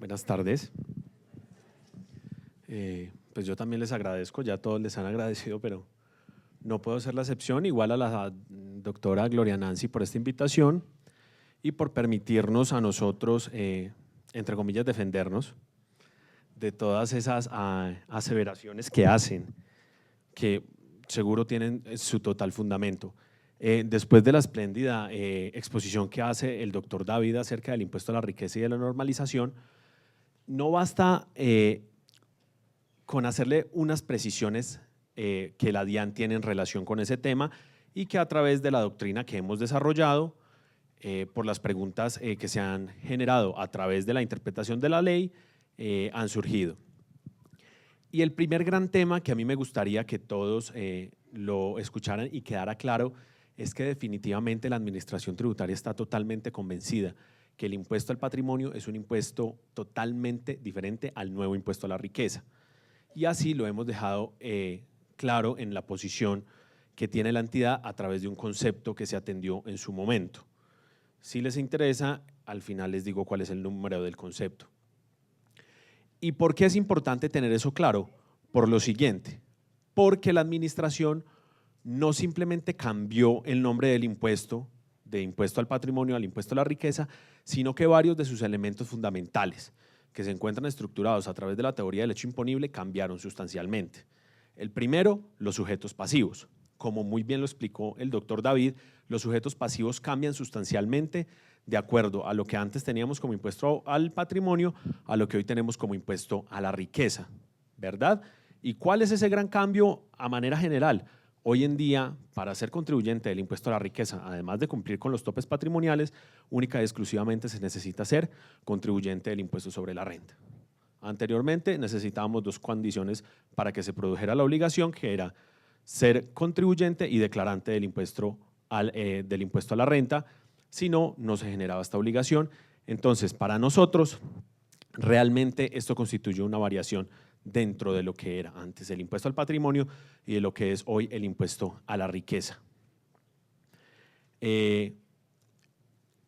Buenas tardes. Pues yo también les agradezco, ya todos les han agradecido, pero no puedo ser la excepción. Igual a la doctora Gloria Nancy por esta invitación y por permitirnos a nosotros, entre comillas, defendernos de todas esas aseveraciones que hacen, que seguro tienen su total fundamento. Después de la espléndida exposición que hace el doctor David acerca del impuesto a la riqueza y de la normalización, no basta con hacerle unas precisiones que la DIAN tiene en relación con ese tema y que a través de la doctrina que hemos desarrollado, por las preguntas que se han generado a través de la interpretación de la ley, han surgido. Y el primer gran tema que a mí me gustaría que todos lo escucharan y quedara claro es que definitivamente la administración tributaria está totalmente convencida que el impuesto al patrimonio es un impuesto totalmente diferente al nuevo impuesto a la riqueza. Y así lo hemos dejado claro en la posición que tiene la entidad a través de un concepto que se atendió en su momento. Si les interesa, al final les digo cuál es el número del concepto. ¿Y por qué es importante tener eso claro? Por lo siguiente, porque la administración no simplemente cambió el nombre del impuesto, de impuesto al patrimonio al impuesto a la riqueza, sino que varios de sus elementos fundamentales que se encuentran estructurados a través de la teoría del hecho imponible cambiaron sustancialmente. El primero, los sujetos pasivos. Como muy bien lo explicó el doctor David, los sujetos pasivos cambian sustancialmente de acuerdo a lo que antes teníamos como impuesto al patrimonio, a lo que hoy tenemos como impuesto a la riqueza, ¿verdad? ¿Y cuál es ese gran cambio a manera general? Hoy en día, para ser contribuyente del impuesto a la riqueza, además de cumplir con los topes patrimoniales, única y exclusivamente se necesita ser contribuyente del impuesto sobre la renta. Anteriormente necesitábamos dos condiciones para que se produjera la obligación, que era ser contribuyente y declarante del impuesto a la renta, si no, no se generaba esta obligación. Entonces, para nosotros, realmente esto constituye una variación dentro de lo que era antes el impuesto al patrimonio y de lo que es hoy el impuesto a la riqueza.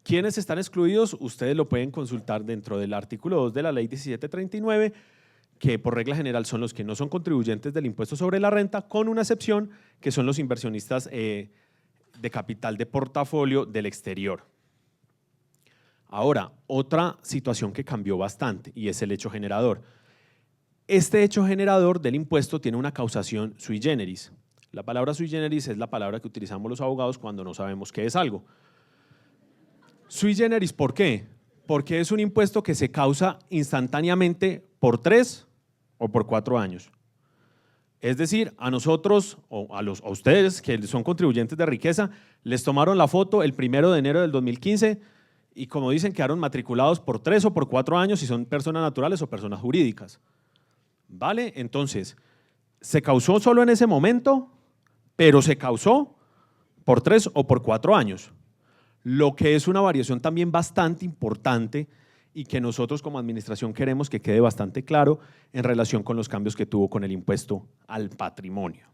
¿Quiénes están excluidos? Ustedes lo pueden consultar dentro del artículo 2 de la ley 1739, que por regla general son los que no son contribuyentes del impuesto sobre la renta, con una excepción que son los inversionistas de capital de portafolio del exterior. Ahora, otra situación que cambió bastante y es el hecho generador. Este hecho generador del impuesto tiene una causación sui generis. La palabra sui generis es la palabra que utilizamos los abogados cuando no sabemos qué es algo. Sui generis, ¿por qué? Porque es un impuesto que se causa instantáneamente por 3 o por 4 años. Es decir, a nosotros o a ustedes que son contribuyentes de riqueza, les tomaron la foto el 1 de enero del 2015 y como dicen, quedaron matriculados por 3 o por 4 años si son personas naturales o personas jurídicas. ¿Vale? Entonces, se causó solo en ese momento, pero se causó por 3 o por 4 años, lo que es una variación también bastante importante y que nosotros como administración queremos que quede bastante claro en relación con los cambios que tuvo con el impuesto al patrimonio.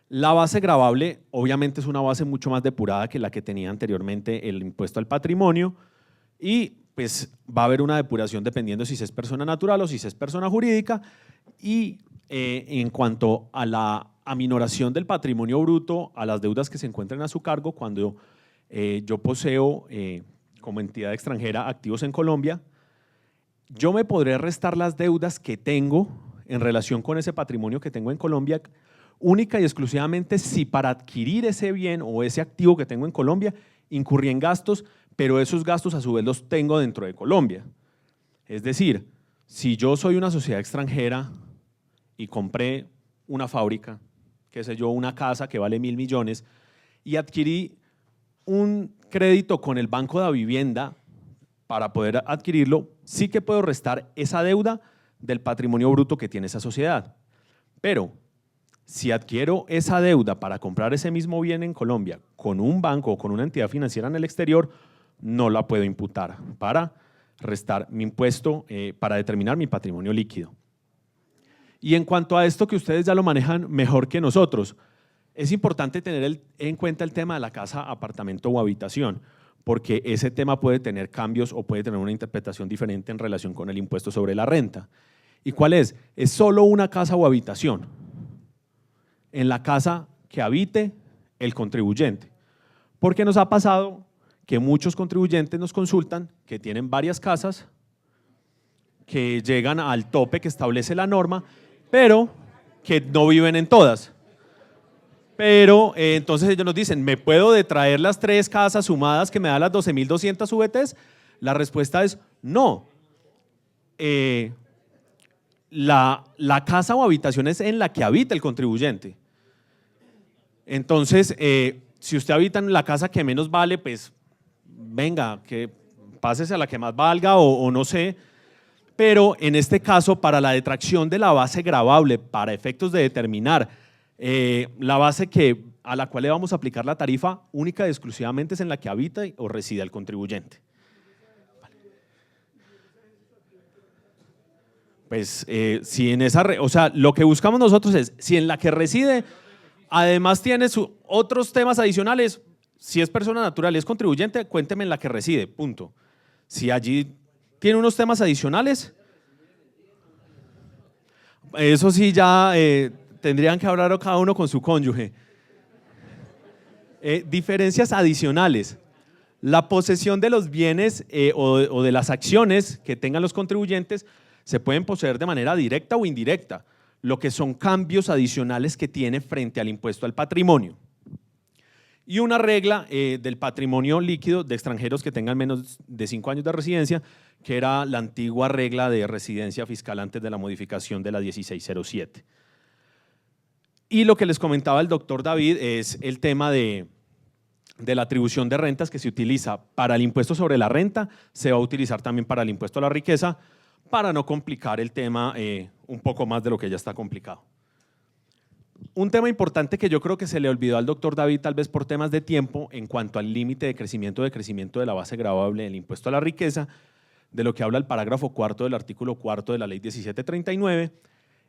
La base gravable obviamente es una base mucho más depurada que la que tenía anteriormente el impuesto al patrimonio y pues va a haber una depuración dependiendo si se es persona natural o si se es persona jurídica y en cuanto a la aminoración del patrimonio bruto a las deudas que se encuentran a su cargo cuando yo poseo como entidad extranjera activos en Colombia, yo me podré restar las deudas que tengo en relación con ese patrimonio que tengo en Colombia única y exclusivamente si para adquirir ese bien o ese activo que tengo en Colombia incurrí en gastos, pero esos gastos a su vez los tengo dentro de Colombia. Es decir, si yo soy una sociedad extranjera y compré una fábrica, qué sé yo, una casa que vale 1.000 millones y adquirí un crédito con el Banco de Vivienda para poder adquirirlo, sí que puedo restar esa deuda del patrimonio bruto que tiene esa sociedad. Pero si adquiero esa deuda para comprar ese mismo bien en Colombia con un banco o con una entidad financiera en el exterior, no la puedo imputar para restar mi impuesto, para determinar mi patrimonio líquido. Y en cuanto a esto que ustedes ya lo manejan mejor que nosotros, es importante tener en cuenta el tema de la casa, apartamento o habitación, porque ese tema puede tener cambios o puede tener una interpretación diferente en relación con el impuesto sobre la renta. ¿Y cuál es? Es solo una casa o habitación. En la casa que habite el contribuyente. Porque nos ha pasado que muchos contribuyentes nos consultan que tienen varias casas, que llegan al tope que establece la norma, pero que no viven en todas. Pero entonces ellos nos dicen, ¿me puedo detraer las 3 casas sumadas que me da las 12.200 VTs? La respuesta es no. La casa o habitación es en la que habita el contribuyente. Entonces, si usted habita en la casa que menos vale, pues venga, que pásese a la que más valga o no sé. Pero en este caso, para la detracción de la base gravable, para efectos de determinar la base a la cual le vamos a aplicar la tarifa, única y exclusivamente es en la que habita o reside el contribuyente. Pues si en esa, o sea, lo que buscamos nosotros es, si en la que reside, además tiene otros temas adicionales, si es persona natural y es contribuyente, cuénteme en la que reside, punto. Si allí tiene unos temas adicionales, eso sí ya tendrían que hablar cada uno con su cónyuge. Diferencias adicionales. La posesión de los bienes o de las acciones que tengan los contribuyentes se pueden poseer de manera directa o indirecta, lo que son cambios adicionales que tiene frente al impuesto al patrimonio. Y una regla del patrimonio líquido de extranjeros que tengan menos de 5 años de residencia, que era la antigua regla de residencia fiscal antes de la modificación de la 1607. Y lo que les comentaba el doctor David es el tema de la atribución de rentas que se utiliza para el impuesto sobre la renta, se va a utilizar también para el impuesto a la riqueza, para no complicar el tema un poco más de lo que ya está complicado. Un tema importante que yo creo que se le olvidó al doctor David, tal vez por temas de tiempo, en cuanto al límite de crecimiento de la base gravable del impuesto a la riqueza, de lo que habla el parágrafo 4 del artículo 4 de la ley 1739,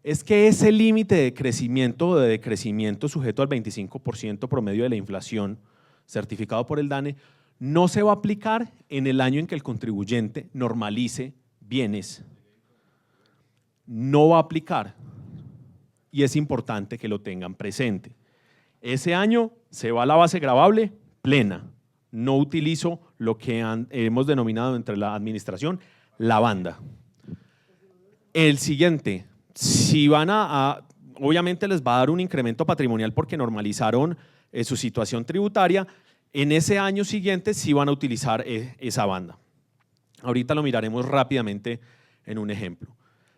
es que ese límite de crecimiento o de decrecimiento sujeto al 25% promedio de la inflación certificado por el DANE no se va a aplicar en el año en que el contribuyente normalice bienes. No va a aplicar. Y es importante que lo tengan presente. Ese año se va a la base gravable plena. No utilizo lo que hemos denominado entre la administración la banda. El siguiente, si van obviamente les va a dar un incremento patrimonial porque normalizaron su situación tributaria, en ese año siguiente sí van a utilizar esa banda. Ahorita lo miraremos rápidamente en un ejemplo.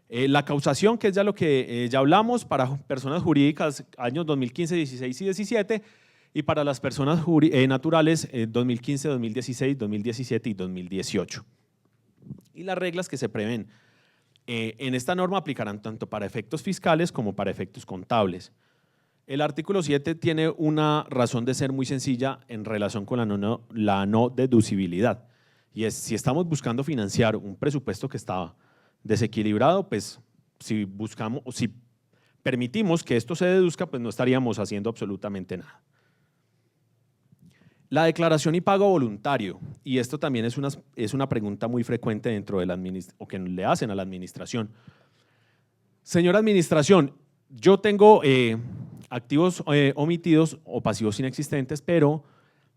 La causación, que es ya lo que ya hablamos, para personas jurídicas años 2015, 16 y 17, y para las personas naturales 2015, 2016, 2017 y 2018. Y las reglas que se prevén en esta norma aplicarán tanto para efectos fiscales como para efectos contables. El artículo 7 tiene una razón de ser muy sencilla en relación con la no deducibilidad, y es si estamos buscando financiar un presupuesto que estaba desequilibrado, pues si permitimos que esto se deduzca, pues no estaríamos haciendo absolutamente nada. La declaración y pago voluntario, y esto también es una pregunta muy frecuente dentro de o que le hacen a la administración. Señora administración, yo tengo activos omitidos o pasivos inexistentes, pero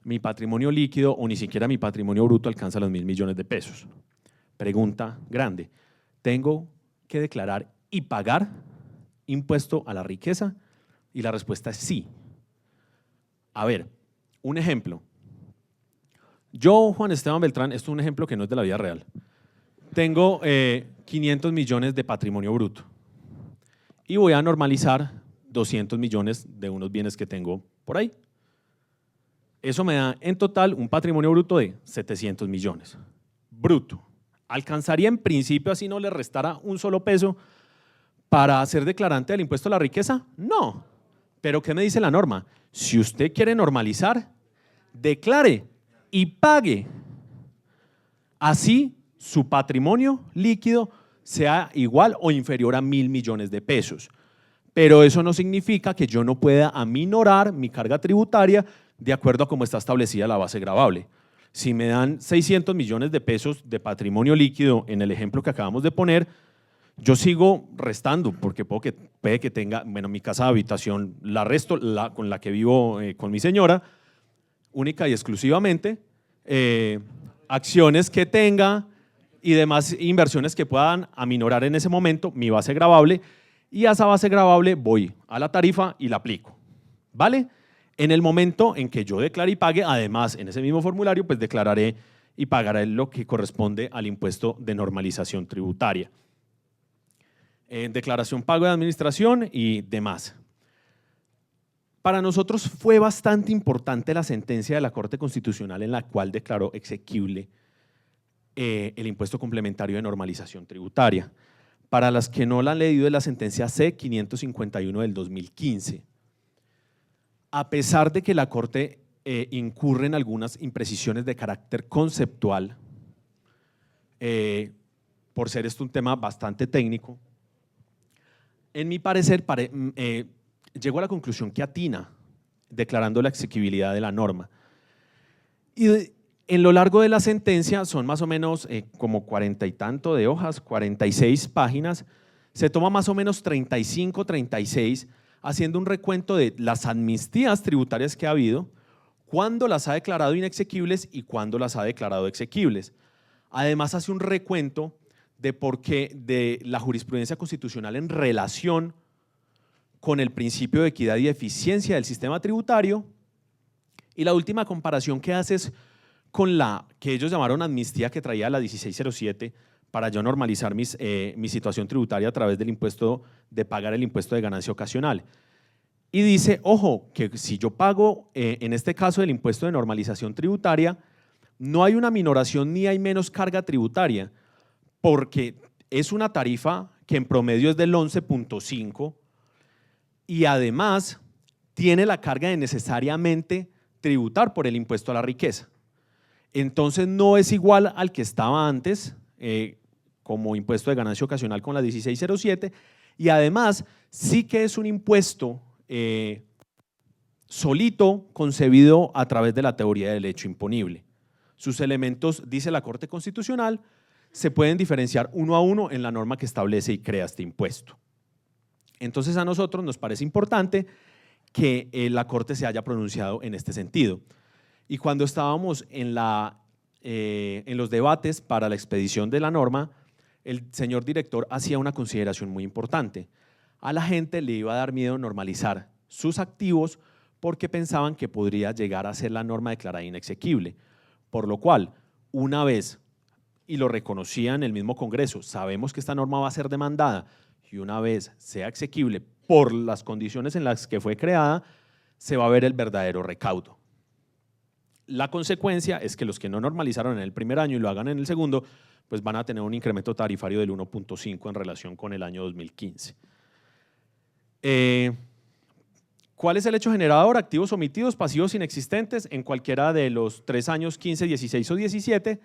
mi patrimonio líquido o ni siquiera mi patrimonio bruto alcanza los 1.000 millones de pesos. Pregunta grande. ¿Tengo que declarar y pagar impuesto a la riqueza? Y la respuesta es sí. A ver, un ejemplo. Yo, Juan Esteban Beltrán, esto es un ejemplo que no es de la vida real. Tengo 500 millones de patrimonio bruto y voy a normalizar 200 millones de unos bienes que tengo por ahí. Eso me da en total un patrimonio bruto de 700 millones. Bruto. ¿Alcanzaría en principio, así no le restara un solo peso, para ser declarante del impuesto a la riqueza? No. ¿Pero qué me dice la norma? Si usted quiere normalizar, declare y pague. Así su patrimonio líquido sea igual o inferior a 1.000 millones de pesos. Pero eso no significa que yo no pueda aminorar mi carga tributaria de acuerdo a cómo está establecida la base gravable. Si me dan 600 millones de pesos de patrimonio líquido en el ejemplo que acabamos de poner, yo sigo restando porque puede que tenga, bueno, mi casa de habitación la resto, con la que vivo con mi señora, única y exclusivamente, acciones que tenga y demás inversiones que puedan aminorar en ese momento mi base gravable, y a esa base gravable voy a la tarifa y la aplico, ¿vale? En el momento en que yo declare y pague, además en ese mismo formulario, pues declararé y pagaré lo que corresponde al impuesto de normalización tributaria. Declaración, pago de administración y demás. Para nosotros fue bastante importante la sentencia de la Corte Constitucional en la cual declaró exequible el impuesto complementario de normalización tributaria. Para las que no la han leído, es la sentencia C-551 del 2015. A pesar de que la Corte incurre en algunas imprecisiones de carácter conceptual, por ser esto un tema bastante técnico, en mi parecer llegó a la conclusión que atina, declarando la exequibilidad de la norma. Y en lo largo de la sentencia, son más o menos como 40 y tanto de hojas, 46 páginas, se toma más o menos 35, 36, haciendo un recuento de las amnistías tributarias que ha habido, cuándo las ha declarado inexequibles y cuándo las ha declarado exequibles. Además hace un recuento de por qué de la jurisprudencia constitucional en relación con el principio de equidad y eficiencia del sistema tributario, y la última comparación que hace es con la que ellos llamaron amnistía que traía la 1607 para yo normalizar mi situación tributaria a través del impuesto de pagar el impuesto de ganancia ocasional. Y dice, ojo, que si yo pago en este caso el impuesto de normalización tributaria, no hay una minoración ni hay menos carga tributaria, porque es una tarifa que en promedio es del 11.5 y además tiene la carga de necesariamente tributar por el impuesto a la riqueza. Entonces no es igual al que estaba antes como impuesto de ganancia ocasional con la 1607, y además sí que es un impuesto solito concebido a través de la teoría del hecho imponible. Sus elementos, dice la Corte Constitucional, se pueden diferenciar uno a uno en la norma que establece y crea este impuesto. Entonces a nosotros nos parece importante que la Corte se haya pronunciado en este sentido. Y cuando estábamos en los debates para la expedición de la norma, el señor director hacía una consideración muy importante. A la gente le iba a dar miedo normalizar sus activos porque pensaban que podría llegar a ser la norma declarada inexequible, por lo cual, una vez, y lo reconocía en el mismo Congreso, sabemos que esta norma va a ser demandada, y una vez sea exequible por las condiciones en las que fue creada, se va a ver el verdadero recaudo. La consecuencia es que los que no normalizaron en el primer año y lo hagan en el segundo, pues van a tener un incremento tarifario del 1.5 en relación con el año 2015. ¿Cuál es el hecho generador? Activos omitidos, pasivos inexistentes en cualquiera de los 3 años, 15, 16 o 17.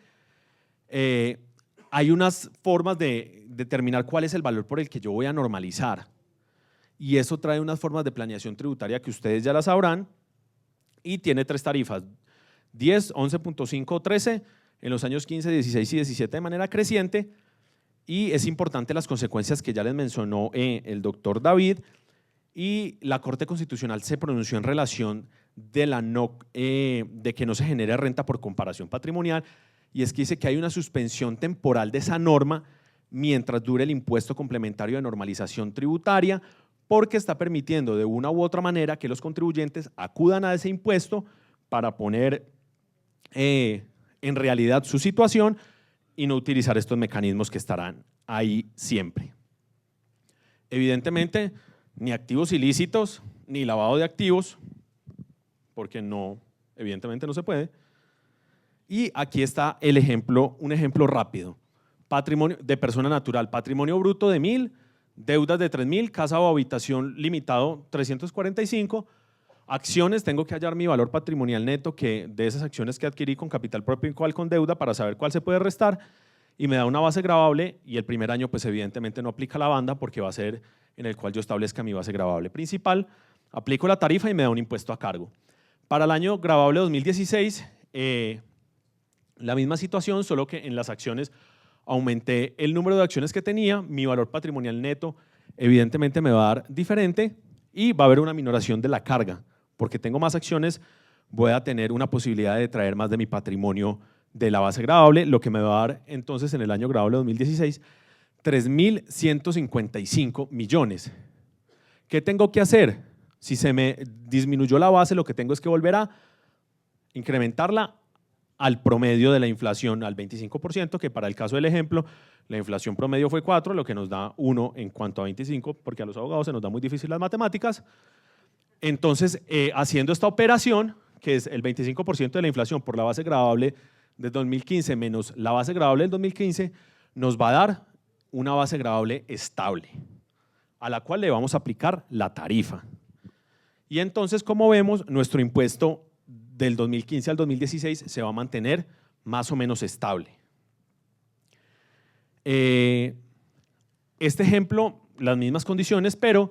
Hay unas formas de determinar cuál es el valor por el que yo voy a normalizar, y eso trae unas formas de planeación tributaria que ustedes ya las sabrán, y tiene 3 tarifas, 10, 11.5 o 13 en los años 15, 16 y 17 de manera creciente, y es importante las consecuencias que ya les mencionó el doctor David, y la Corte Constitucional se pronunció en relación de que no se genere renta por comparación patrimonial, y es que dice que hay una suspensión temporal de esa norma mientras dure el impuesto complementario de normalización tributaria, porque está permitiendo de una u otra manera que los contribuyentes acudan a ese impuesto para poner en realidad su situación y no utilizar estos mecanismos que estarán ahí siempre. Evidentemente, ni activos ilícitos, ni lavado de activos, porque no, evidentemente no se puede. Y aquí está el ejemplo, un ejemplo rápido. Patrimonio de persona natural, patrimonio bruto de 1.000, deudas de 3.000, casa o habitación limitado 345, acciones, tengo que hallar mi valor patrimonial neto que de esas acciones que adquirí con capital propio y cuál con deuda para saber cuál se puede restar, y me da una base gravable, y el primer año pues evidentemente no aplica la banda porque va a ser en el cual yo establezca mi base gravable principal, aplico la tarifa y me da un impuesto a cargo. Para el año gravable 2016, La misma situación, solo que en las acciones aumenté el número de acciones que tenía, mi valor patrimonial neto evidentemente me va a dar diferente y va a haber una minoración de la carga. Porque tengo más acciones, voy a tener una posibilidad de traer más de mi patrimonio de la base gravable, lo que me va a dar entonces en el año gravable 2016 3.155 millones. ¿Qué tengo que hacer? Si se me disminuyó la base, lo que tengo es que volver a incrementarla al promedio de la inflación, al 25%, que para el caso del ejemplo, la inflación promedio fue 4, lo que nos da 1 en cuanto a 25, porque a los abogados se nos da muy difícil las matemáticas. Entonces, haciendo esta operación, que es el 25% de la inflación por la base gravable del 2015 menos la base gravable del 2015, nos va a dar una base gravable estable, a la cual le vamos a aplicar la tarifa. Y entonces, como vemos, nuestro impuesto del 2015 al 2016 se va a mantener más o menos estable. Este ejemplo, las mismas condiciones, pero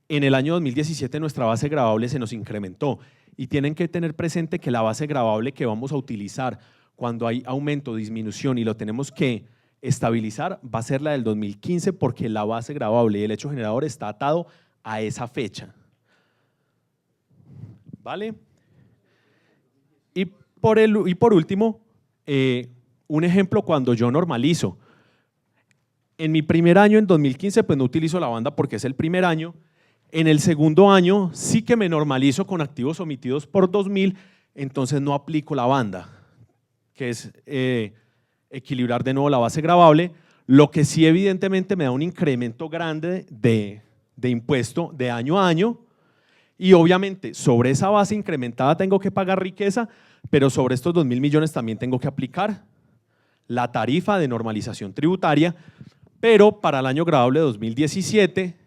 en el año 2017 nuestra base gravable se nos incrementó y tienen que tener presente que la base gravable que vamos a utilizar cuando hay aumento o disminución y lo tenemos que estabilizar va a ser la del 2015 porque la base gravable y el hecho generador está atado a esa fecha. ¿Vale? Y por último, un ejemplo cuando yo normalizo. En mi primer año, en 2015, pues no utilizo la banda porque es el primer año. En el segundo año sí que me normalizo con activos omitidos por 2000, entonces no aplico la banda, que es equilibrar de nuevo la base gravable, lo que sí evidentemente me da un incremento grande de impuesto de año a año y obviamente sobre esa base incrementada tengo que pagar riqueza, pero sobre estos 2.000 millones también tengo que aplicar la tarifa de normalización tributaria, pero para el año gravable 2017,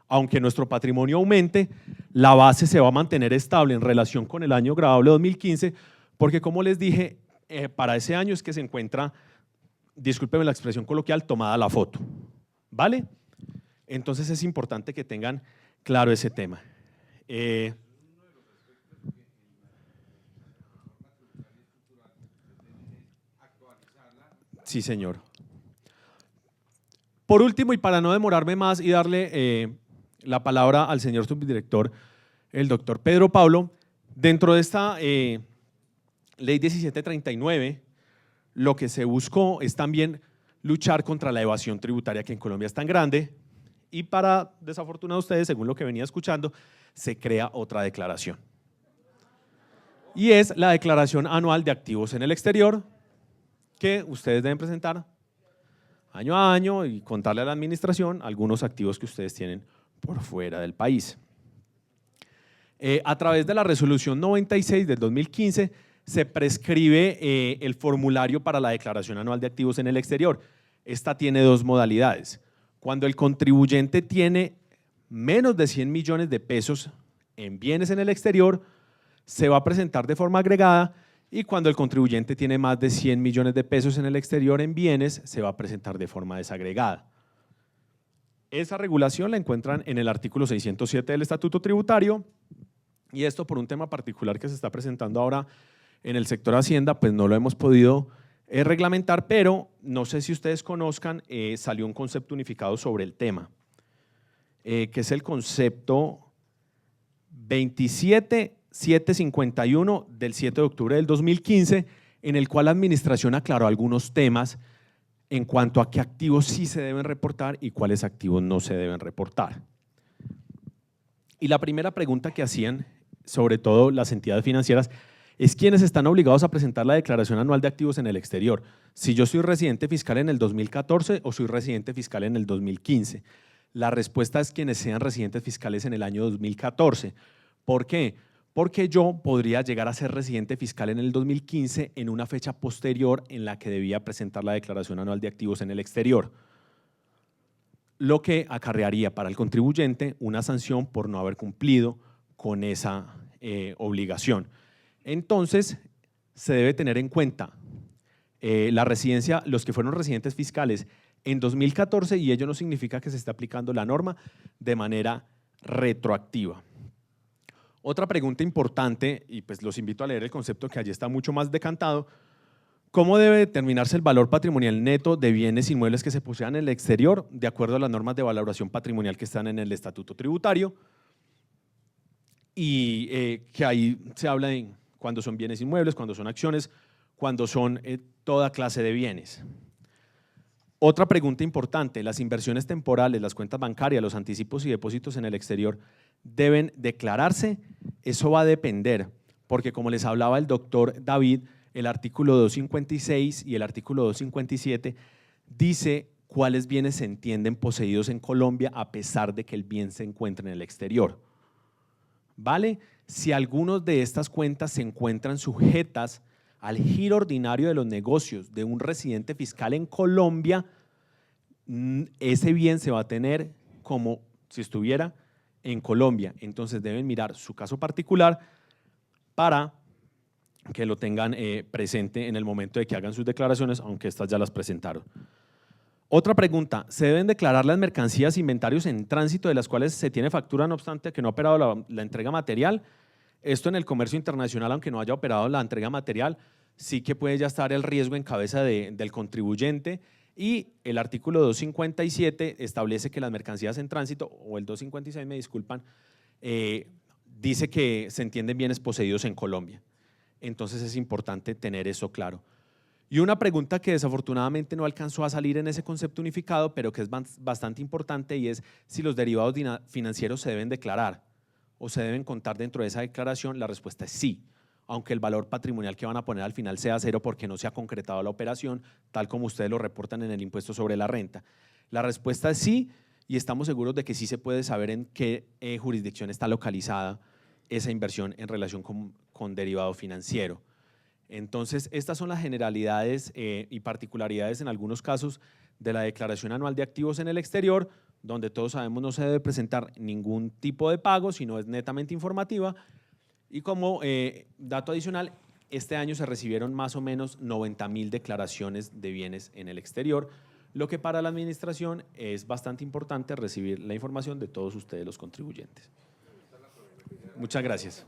aunque nuestro patrimonio aumente, la base se va a mantener estable en relación con el año gravable 2015, porque como les dije, para ese año es que se encuentra, discúlpenme la expresión coloquial, tomada la foto, ¿vale? Entonces es importante que tengan claro ese tema. Sí, señor. Por último, y para no demorarme más y darle la palabra al señor subdirector, el doctor Pedro Pablo, dentro de esta ley 1739, lo que se buscó es también luchar contra la evasión tributaria que en Colombia es tan grande y para desafortunado ustedes, según lo que venía escuchando, se crea otra declaración. Y es la declaración anual de activos en el exterior que ustedes deben presentar año a año y contarle a la administración algunos activos que ustedes tienen por fuera del país. A través de la resolución 96 del 2015 se prescribe el formulario para la declaración anual de activos en el exterior. Esta tiene dos modalidades. Cuando el contribuyente tiene menos de 100 millones de pesos en bienes en el exterior, se va a presentar de forma agregada y cuando el contribuyente tiene más de 100 millones de pesos en el exterior en bienes, se va a presentar de forma desagregada. Esa regulación la encuentran en el artículo 607 del Estatuto Tributario y esto por un tema particular que se está presentando ahora en el sector Hacienda, pues no lo hemos podido reglamentar, pero no sé si ustedes conozcan, salió un concepto unificado sobre el tema, que es el concepto 27751 del 7 de octubre del 2015, en el cual la administración aclaró algunos temas en cuanto a qué activos sí se deben reportar y cuáles activos no se deben reportar. Y la primera pregunta que hacían, sobre todo las entidades financieras, es quiénes están obligados a presentar la declaración anual de activos en el exterior. Si yo soy residente fiscal en el 2014 o soy residente fiscal en el 2015. La respuesta es quienes sean residentes fiscales en el año 2014. ¿Por qué? Porque yo podría llegar a ser residente fiscal en el 2015 en una fecha posterior en la que debía presentar la declaración anual de activos en el exterior, lo que acarrearía para el contribuyente una sanción por no haber cumplido con esa obligación. Entonces, se debe tener en cuenta la residencia, los que fueron residentes fiscales en 2014 y ello no significa que se esté aplicando la norma de manera retroactiva. Otra pregunta importante, y pues los invito a leer el concepto que allí está mucho más decantado: ¿cómo debe determinarse el valor patrimonial neto de bienes inmuebles que se posean en el exterior de acuerdo a las normas de valoración patrimonial que están en el Estatuto Tributario? Y que ahí se habla de cuándo son bienes inmuebles, cuándo son acciones, cuándo son toda clase de bienes. Otra pregunta importante: las inversiones temporales, las cuentas bancarias, los anticipos y depósitos en el exterior deben declararse. Eso va a depender, porque como les hablaba el doctor David, el artículo 256 y el artículo 257 dice cuáles bienes se entienden poseídos en Colombia a pesar de que el bien se encuentre en el exterior. ¿Vale? Si algunas de estas cuentas se encuentran sujetas al giro ordinario de los negocios de un residente fiscal en Colombia, ese bien se va a tener como si estuviera en Colombia. Entonces deben mirar su caso particular para que lo tengan presente en el momento de que hagan sus declaraciones, aunque estas ya las presentaron. Otra pregunta: ¿se deben declarar las mercancías e inventarios en tránsito de las cuales se tiene factura no obstante que no ha operado la entrega material? Esto en el comercio internacional, aunque no haya operado la entrega material, sí que puede ya estar el riesgo en cabeza del contribuyente, y el artículo 257 establece que las mercancías en tránsito, o el 256, me disculpan, dice que se entienden bienes poseídos en Colombia. Entonces es importante tener eso claro. Y una pregunta que desafortunadamente no alcanzó a salir en ese concepto unificado, pero que es bastante importante, y es si los derivados financieros se deben declarar o se deben contar dentro de esa declaración. La respuesta es sí, aunque el valor patrimonial que van a poner al final sea cero porque no se ha concretado la operación, tal como ustedes lo reportan en el impuesto sobre la renta. La respuesta es sí, y estamos seguros de que sí se puede saber en qué jurisdicción está localizada esa inversión en relación con derivado financiero. Entonces, estas son las generalidades y particularidades en algunos casos de la declaración anual de activos en el exterior, donde todos sabemos no se debe presentar ningún tipo de pago, sino es netamente informativa. Y como dato adicional, este año se recibieron más o menos 90.000 declaraciones de bienes en el exterior, lo que para la administración es bastante importante recibir la información de todos ustedes los contribuyentes. Muchas gracias.